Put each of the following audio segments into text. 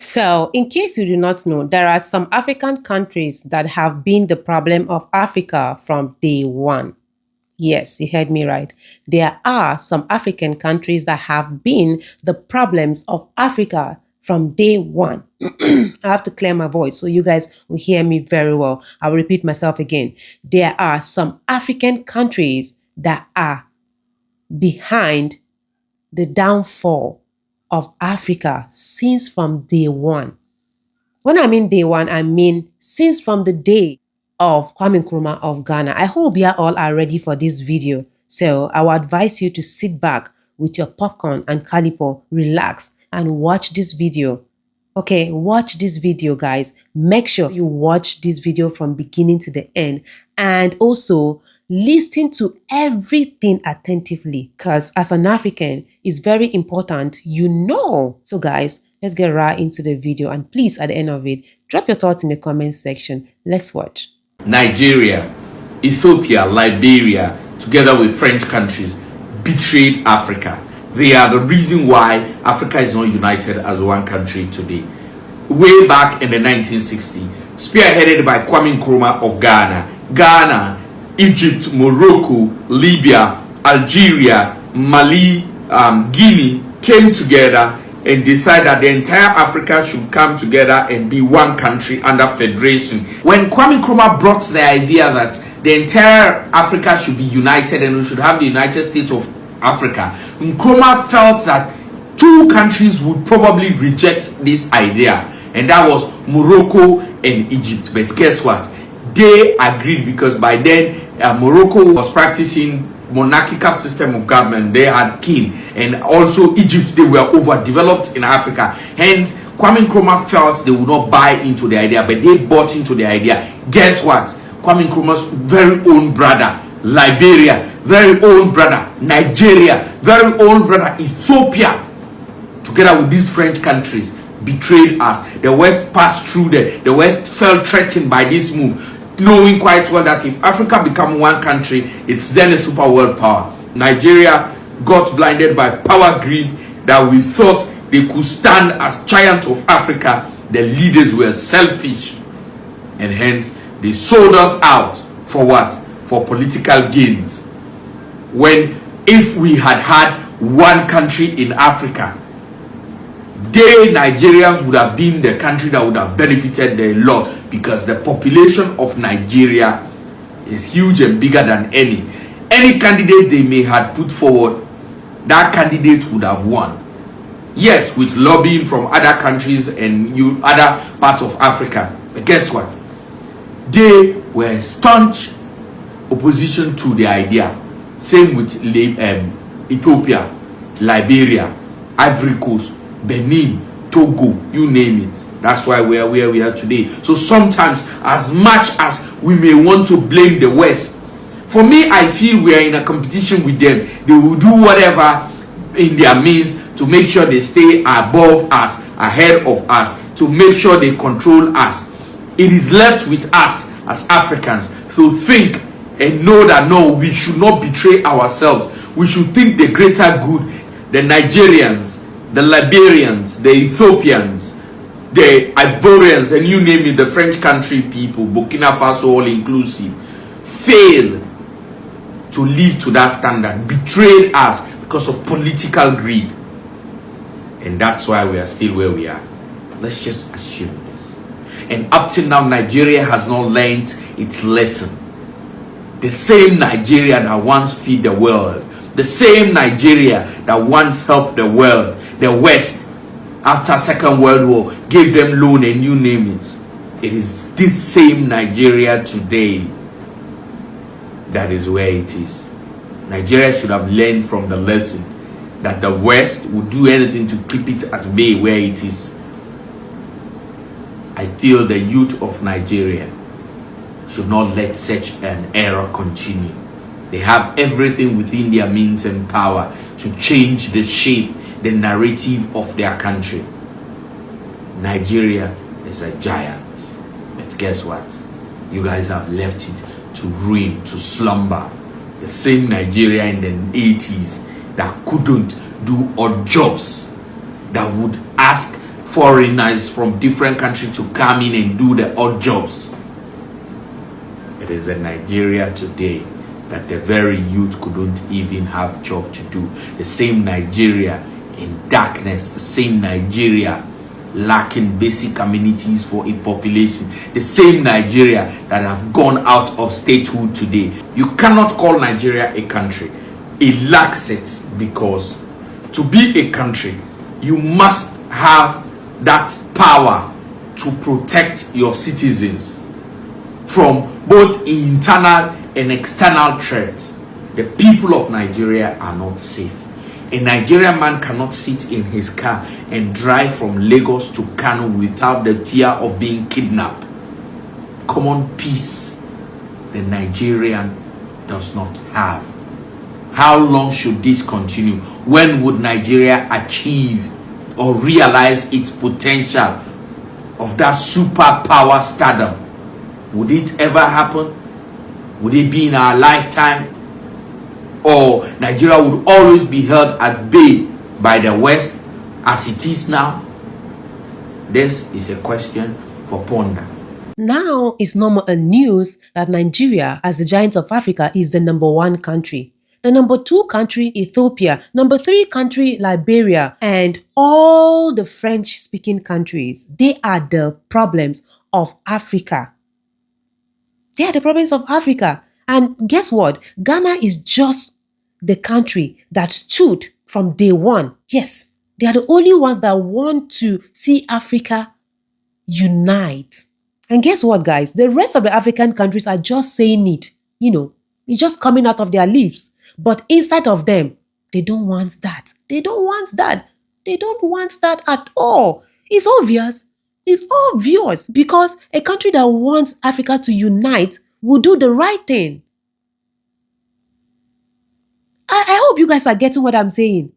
So, in case you do not know, there are some African countries that have been the problem of Africa from day one. Yes, you heard me right. There are some African countries that have been the problems of Africa from day one. I have to clear my voice so you guys will hear me very well. I will repeat myself again. There are some African countries that are behind the downfall of Africa since from day one. When I mean day one, I mean since from the day of Kwame Nkrumah of Ghana. I hope you all are ready for this video. So I will advise you to sit back with your popcorn and calipo, relax and watch this video. Okay, watch this video, guys. Make sure you watch this video from beginning to the end and also listen to everything attentively because as an African, it's very important you know. So guys, let's get right into the video and please at the end of it, drop your thoughts in the comment section. Let's watch. Nigeria, Ethiopia, Liberia, together with French countries, betrayed Africa. They are the reason why Africa is not united as one country today. Way back in the 1960s, spearheaded by Kwame Nkrumah of Ghana, Egypt, Morocco, Libya, Algeria, Mali, Guinea came together and decided that the entire Africa should come together and be one country under federation. When Kwame Nkrumah brought the idea that the entire Africa should be united and we should have the United States of Africa, Nkrumah felt that two countries would probably reject this idea, and that was Morocco and Egypt. But guess what? They agreed because by then Morocco was practicing monarchical system of government. They had king, and also Egypt, they were overdeveloped in Africa. Hence Kwame Nkrumah felt they would not buy into the idea, but they bought into the idea. Guess what? Kwame Nkrumah's very own brother Liberia, very own brother Nigeria, very own brother Ethiopia, together with these French countries, betrayed us. The West passed through the West felt threatened by this move, knowing quite well that if Africa become one country, it's then a super world power. Nigeria got blinded by power greed that we thought they could stand as giants of Africa. The leaders were selfish, and hence they sold us out for what? For political gains. When if we had had one country in Africa, they Nigerians would have been the country that would have benefited a lot, because the population of Nigeria is huge and bigger than any candidate they may have put forward. That candidate would have won. Yes, with lobbying from other countries and other parts of Africa. But guess what? They were staunch opposition to the idea. Same with Ethiopia, Liberia, Ivory Coast, Benin, Togo, you name it. That's why we are where we are today. So sometimes, as much as we may want to blame the West, for me, I feel we are in a competition with them. They will do whatever in their means to make sure they stay above us, ahead of us, to make sure they control us. It is left with us as Africans to think and know that no, we should not betray ourselves. We should think the greater good. The Nigerians, the Liberians, the Ethiopians, the Ivorians, and you name it, the French country people, Burkina Faso, all inclusive, failed to live to that standard, betrayed us because of political greed. And that's why we are still where we are. Let's just assume this. And up till now, Nigeria has not learned its lesson. The same Nigeria that once fed the world, the same Nigeria that once helped the world, the West, after Second World War, gave them loan and you name it. It is this same Nigeria today that is where it is. Nigeria should have learned from the lesson that the West would do anything to keep it at bay where it is. I feel the youth of Nigeria should not let such an error continue. They have everything within their means and power to change the shape, the narrative of their country. Nigeria is a giant, but guess what? You guys have left it to ruin, to slumber. The same Nigeria in the 80s that couldn't do odd jobs, that would ask foreigners from different countries to come in and do the odd jobs. It is in Nigeria today that the very youth couldn't even have job to do. The same Nigeria in darkness, the same Nigeria lacking basic amenities for a population, the same Nigeria that have gone out of statehood today. You cannot call Nigeria a country. It lacks it, because to be a country, you must have that power to protect your citizens from both internal and external threats. The people of Nigeria are not safe. A Nigerian man cannot sit in his car and drive from Lagos to Kano without the fear of being kidnapped. Common peace the Nigerian does not have. How long should this continue? When would Nigeria achieve or realize its potential of that superpower stardom? Would it ever happen? Would it be in our lifetime? Or Nigeria would always be held at bay by the West as it is now? This is a question for ponder. Now it's normal and news that Nigeria, as the giant of Africa, is the number 1 country. The number 2 country, Ethiopia. Number 3 country, Liberia. And all the French-speaking countries. They are the problems of Africa. They are the problems of Africa. And guess what? Ghana is just the country that stood from day one. Yes, they are the only ones that want to see Africa unite. And guess what, guys? The rest of the African countries are just saying it. It's just coming out of their lips. But inside of them, they don't want that. They don't want that. They don't want that at all. It's obvious. It's obvious, because a country that wants Africa to unite will do the right thing. I hope you guys are getting what I'm saying.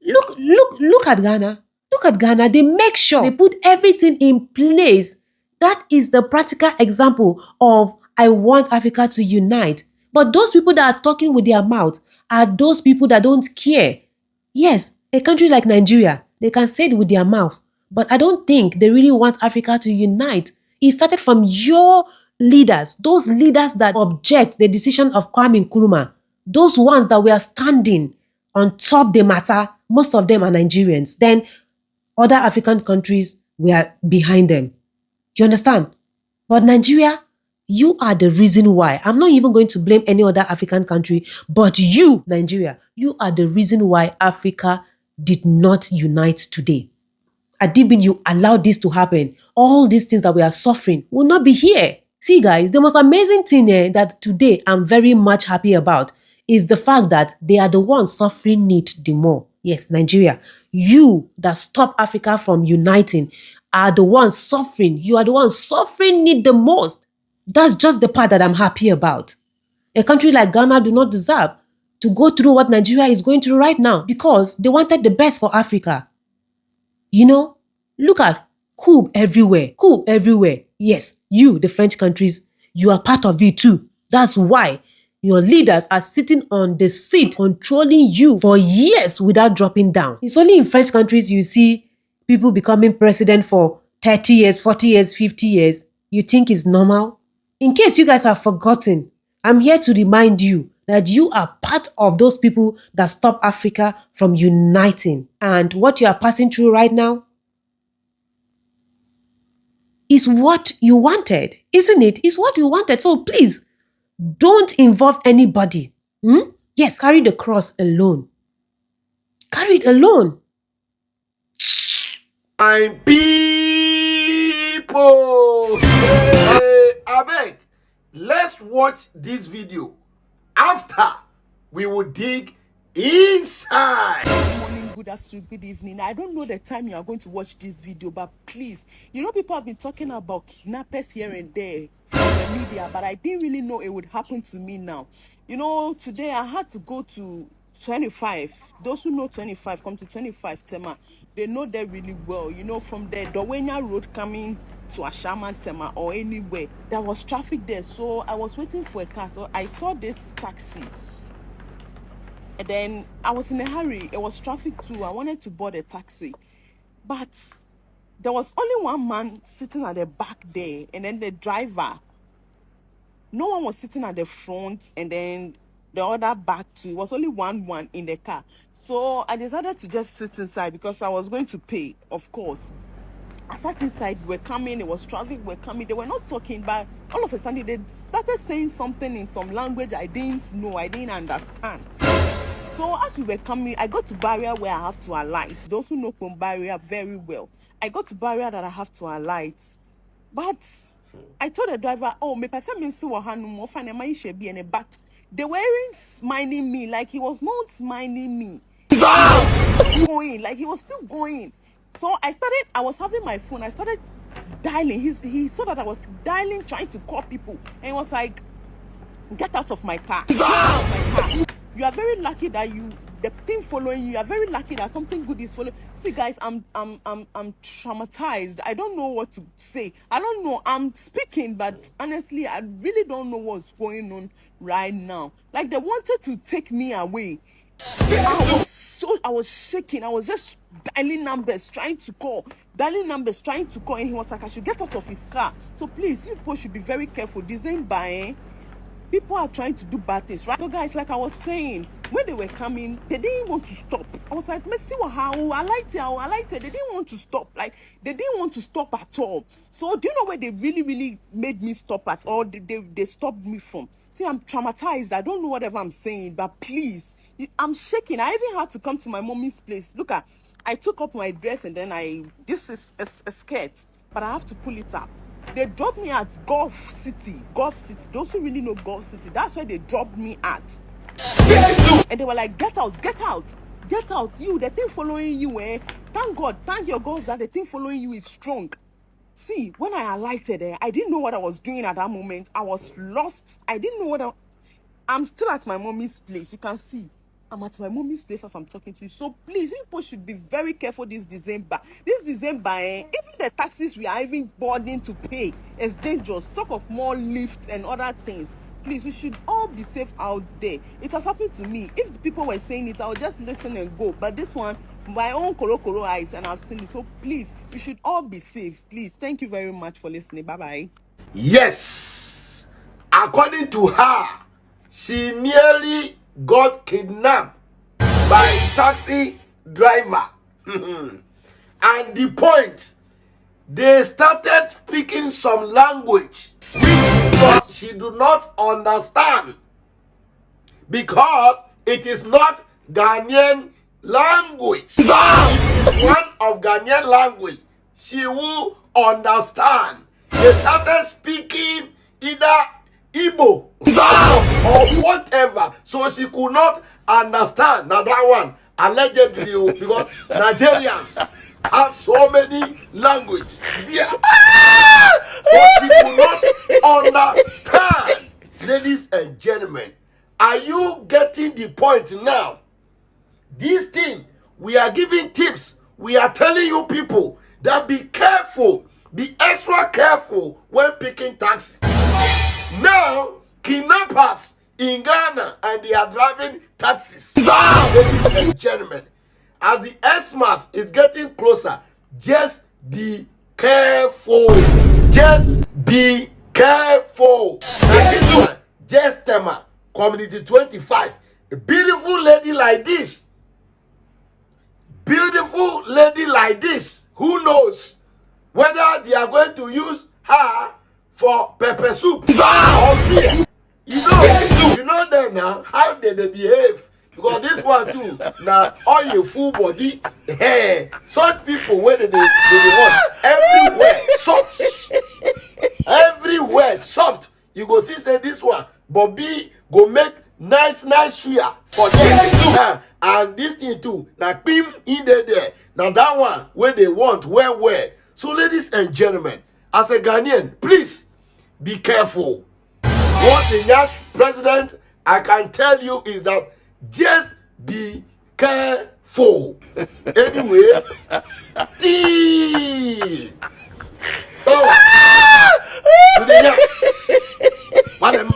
Look at Ghana. Look at Ghana. They make sure they put everything in place. That is the practical example of I want Africa to unite. But those people that are talking with their mouth are those people that don't care. Yes, a country like Nigeria, they can say it with their mouth. But I don't think they really want Africa to unite. It started from your leaders, those leaders that object the decision of Kwame Nkrumah. Those ones that were standing on top the matter, most of them are Nigerians. Then other African countries were behind them. You understand? But Nigeria, you are the reason why. I'm not even going to blame any other African country, but you, Nigeria, you are the reason why Africa did not unite today. Adibin, you allowed this to happen. All these things that we are suffering will not be here. See, guys, the most amazing thing that today I'm very much happy about is the fact that they are the ones suffering it the more. Yes, Nigeria, you that stop Africa from uniting are the ones suffering. You are the ones suffering it the most. That's just the part that I'm happy about. A country like Ghana do not deserve to go through what Nigeria is going through right now, because they wanted the best for Africa. Look at coup everywhere. Coup everywhere. Yes, you, the French countries, you are part of it too. That's why your leaders are sitting on the seat controlling you for years without dropping down. It's only in French countries you see people becoming president for 30 years, 40 years, 50 years. You think it's normal? In case you guys have forgotten, I'm here to remind you that you are part of those people that stop Africa from uniting. And what you are passing through right now is what you wanted, isn't it? It's what you wanted. So please, don't involve anybody. Yes, carry the cross alone. Carry it alone. My people, abeg, let's watch this video. After, we will dig inside. Good morning, good afternoon, good evening. I don't know the time you are going to watch this video, but please, people have been talking about kidnappers here and there on the media, but I didn't really know it would happen to me now. Today I had to go to 25. Those who know 25, come to 25 Tema. They know that really well. From the Dowenya Road coming to Ashama Tema or anywhere, there was traffic there. So I was waiting for a car. So I saw this taxi. And then I was in a hurry. It was traffic too. I wanted to board a taxi. But there was only one man sitting at the back there, and then the driver. No one was sitting at the front, and then the other back too. It was only one in the car. So I decided to just sit inside because I was going to pay, of course. I sat inside, we're coming, it was traffic, we're coming. They were not talking, but all of a sudden they started saying something in some language I didn't know, I didn't understand. So as we were coming, I got to barrier where I have to alight. Those who know Pum barrier very well. I got to barrier that I have to alight. But I told the driver, oh, me person mean see what more fine my should be in a but they weren't minding me, like he was not minding me. He was still going, like he was still going. So I was having my phone, I started dialing. He saw that I was dialing, trying to call people, and he was like, get out of my car. Get out of my car. You are very lucky that the thing following you are very lucky that something good is following. See, guys, I'm traumatized. I don't know what to say. I don't know. I'm speaking, but honestly, I really don't know what's going on right now. Like, they wanted to take me away. I was shaking. I was just dialing numbers, trying to call, and he was like, I should get out of his car. So please, you people should be very careful. December, people are trying to do bad things, right? So guys, like I was saying, when they were coming, they didn't want to stop. I was like, let's see how I liked it. They didn't want to stop. Like, they didn't want to stop at all. So do you know where they really, really made me stop at? Or they stopped me from? See, I'm traumatized. I don't know whatever I'm saying, but please, I'm shaking. I even had to come to my mommy's place. Look at, I took up my dress and then this is a skirt, but I have to pull it up. They dropped me at Gulf City. Those who really know Gulf City, that's where they dropped me at. And they were like, get out. You, the thing following you, thank your gods that the thing following you is strong. See, when I alighted there, I didn't know what I was doing at that moment. I was lost. I didn't know I'm still at my mommy's place. You can see. I'm at my mommy's place as I'm talking to you. So please, people should be very careful this December. Even the taxis we are even boarding to pay is dangerous. Talk of more lifts and other things. Please, we should all be safe out there. It has happened to me. If the people were saying it, I would just listen and go. But this one, my own koro eyes, and I've seen it. So please, we should all be safe. Please, thank you very much for listening. Bye-bye. Yes, according to her, she nearly got kidnapped by a taxi driver. And the point, they started speaking some language which she do not understand, because it is not Ghanaian language. It is one of Ghanaian language she will understand. They started speaking either Igbo or whatever, so she could not understand. Now that one allegedly, because Nigerians have so many languages, yeah, but she could not understand. Ladies and gentlemen, are you getting the point now? This thing, we are giving tips. We are telling you people that be careful, be extra careful when picking taxi. Now, kidnappers in Ghana, and they are driving taxis. Ladies and gentlemen, as the Xmas is getting closer, just be careful. Just be careful. Now this one, just Tema, Community 25, a beautiful lady like this. Beautiful lady like this. Who knows whether they are going to use her for pepper soup or beer? You know them now. How did they behave? Because this one too, now all your full body hair. Such people, where they want everywhere soft, everywhere soft. You go see say this one, Bobby go make nice suya for them. And this thing too, now pim in there. Now that one where they want, where. So ladies and gentlemen, as a Ghanaian, please be careful. What the young president, I can tell you, is that just be careful. Anyway, see. Oh, to the next. Madam.